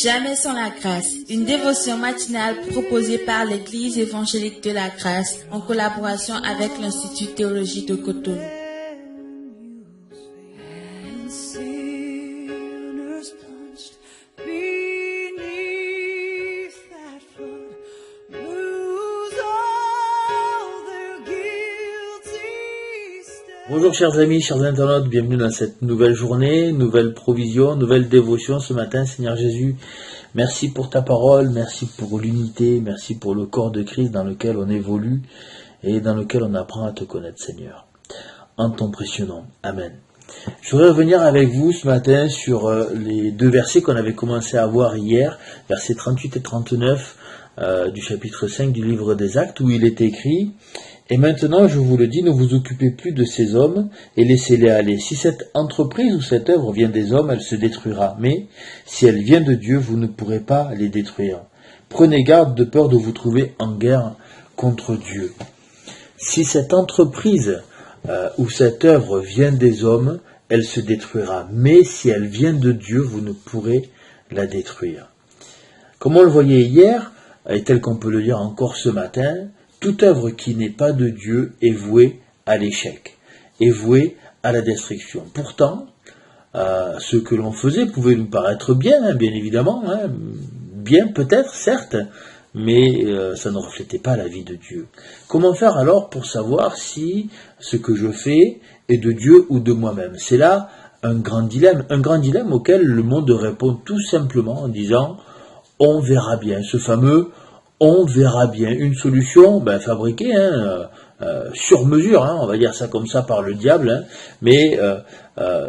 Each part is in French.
Jamais sans la grâce, une dévotion matinale proposée par l'Église évangélique de la grâce en collaboration avec l'Institut théologique de Cotonou. Bonjour chers amis, chers internautes, bienvenue dans cette nouvelle journée, nouvelle provision, nouvelle dévotion ce matin. Seigneur Jésus, merci pour ta parole, merci pour l'unité, merci pour le corps de Christ dans lequel on évolue et dans lequel on apprend à te connaître, Seigneur. En ton précieux nom. Amen. Je voudrais revenir avec vous ce matin sur les deux versets qu'on avait commencé à voir hier, versets 38 et 39 du chapitre 5 du livre des Actes, où il est écrit: et maintenant, je vous le dis, ne vous occupez plus de ces hommes et laissez-les aller. Si cette entreprise ou cette œuvre vient des hommes, elle se détruira. Mais si elle vient de Dieu, vous ne pourrez pas les détruire. Prenez garde de peur de vous trouver en guerre contre Dieu. Si cette entreprise ou cette œuvre vient des hommes, elle se détruira. Mais si elle vient de Dieu, vous ne pourrez la détruire. Comme on le voyait hier, et tel qu'on peut le lire encore ce matin, toute œuvre qui n'est pas de Dieu est vouée à l'échec, est vouée à la destruction. Pourtant, ce que l'on faisait pouvait nous paraître bien, bien évidemment, bien peut-être, certes, mais ça ne reflétait pas la vie de Dieu. Comment faire alors pour savoir si ce que je fais est de Dieu ou de moi-même? C'est là un grand dilemme auquel le monde répond tout simplement en disant « on verra bien ». Ce fameux on verra bien, une solution fabriquée sur mesure, on va dire ça comme ça par le diable, mais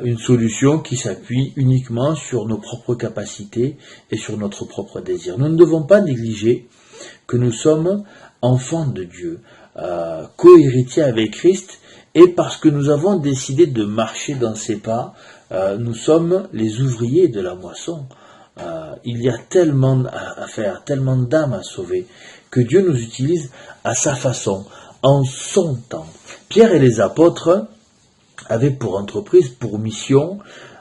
une solution qui s'appuie uniquement sur nos propres capacités et sur notre propre désir. Nous ne devons pas négliger que nous sommes enfants de Dieu, co-héritiers avec Christ, et parce que nous avons décidé de marcher dans ses pas, nous sommes les ouvriers de la moisson. Il y a tellement à faire, tellement d'âmes à sauver, que Dieu nous utilise à sa façon, en son temps. Pierre et les apôtres avaient pour entreprise, pour mission,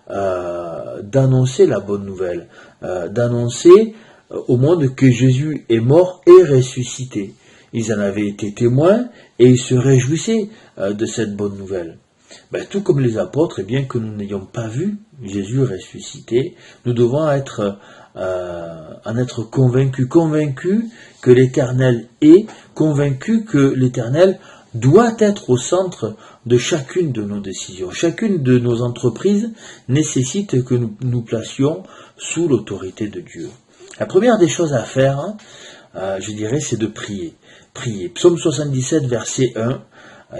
d'annoncer la bonne nouvelle, d'annoncer au monde que Jésus est mort et ressuscité. Ils en avaient été témoins et ils se réjouissaient de cette bonne nouvelle. Tout comme les apôtres, bien que nous n'ayons pas vu Jésus ressuscité, nous devons en être convaincus que l'Éternel est, convaincus que l'Éternel doit être au centre de chacune de nos décisions. Chacune de nos entreprises nécessite que nous nous placions sous l'autorité de Dieu. La première des choses à faire, je dirais, c'est de prier. Prier. Psaume 77, verset 1.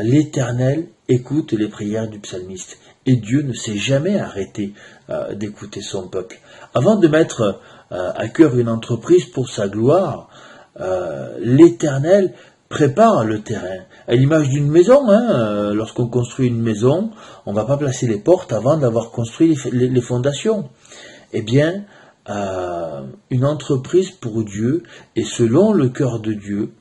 L'Éternel écoute les prières du psalmiste. Et Dieu ne s'est jamais arrêté d'écouter son peuple. Avant de mettre à cœur une entreprise pour sa gloire, l'Éternel prépare le terrain. À l'image d'une maison, lorsqu'on construit une maison, on ne va pas placer les portes avant d'avoir construit les fondations. Eh bien, une entreprise pour Dieu, et selon le cœur de Dieu,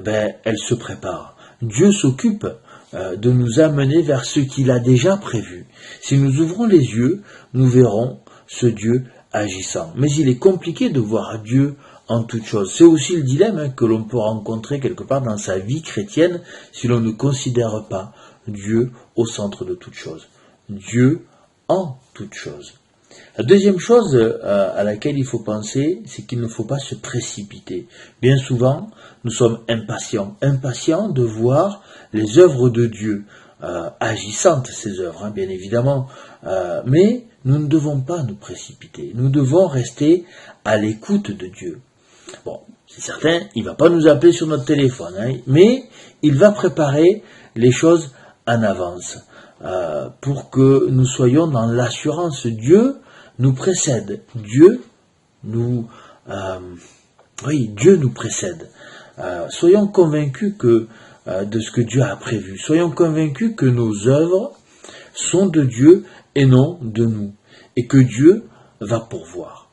elle se prépare. Dieu s'occupe de nous amener vers ce qu'il a déjà prévu. Si nous ouvrons les yeux, nous verrons ce Dieu agissant. Mais il est compliqué de voir Dieu en toutes choses. C'est aussi le dilemme que l'on peut rencontrer quelque part dans sa vie chrétienne si l'on ne considère pas Dieu au centre de toutes choses. Dieu en toutes choses. La deuxième chose à laquelle il faut penser, c'est qu'il ne faut pas se précipiter. Bien souvent, nous sommes impatients de voir les œuvres de Dieu, agissantes ces œuvres, bien évidemment, mais nous ne devons pas nous précipiter. Nous devons rester à l'écoute de Dieu. Bon, c'est certain, il ne va pas nous appeler sur notre téléphone, mais il va préparer les choses en avance pour que nous soyons dans l'assurance. Dieu nous précède. Dieu nous précède. Soyons convaincus de ce que Dieu a prévu. Soyons convaincus que nos œuvres sont de Dieu et non de nous. Et que Dieu va pourvoir.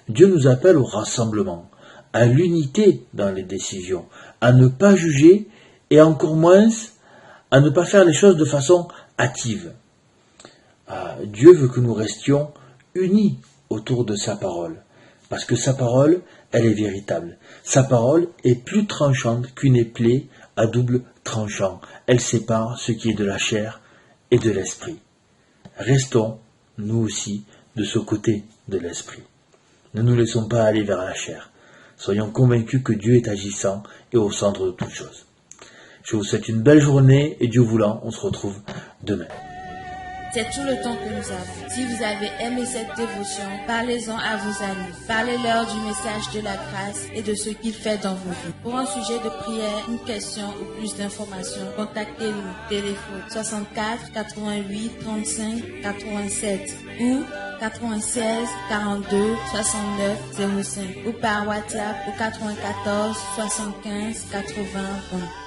Dieu nous appelle au rassemblement, à l'unité dans les décisions, à ne pas juger et encore moins à ne pas faire les choses de façon hâtive. Dieu veut que nous restions unis autour de sa parole. Parce que sa parole, elle est véritable. Sa parole est plus tranchante qu'une épée à double tranchant. Elle sépare ce qui est de la chair et de l'esprit. Restons, nous aussi, de ce côté de l'esprit. Ne nous laissons pas aller vers la chair. Soyons convaincus que Dieu est agissant et au centre de toutes choses. Je vous souhaite une belle journée et Dieu voulant, on se retrouve demain. C'est tout le temps que nous avons. Si vous avez aimé cette dévotion, parlez-en à vos amis. Parlez-leur du message de la grâce et de ce qu'il fait dans vos vies. Pour un sujet de prière, une question ou plus d'informations, contactez-nous. Téléphone 64 88 35 87 ou 96 42 69 05 ou par WhatsApp au 94 75 80 20.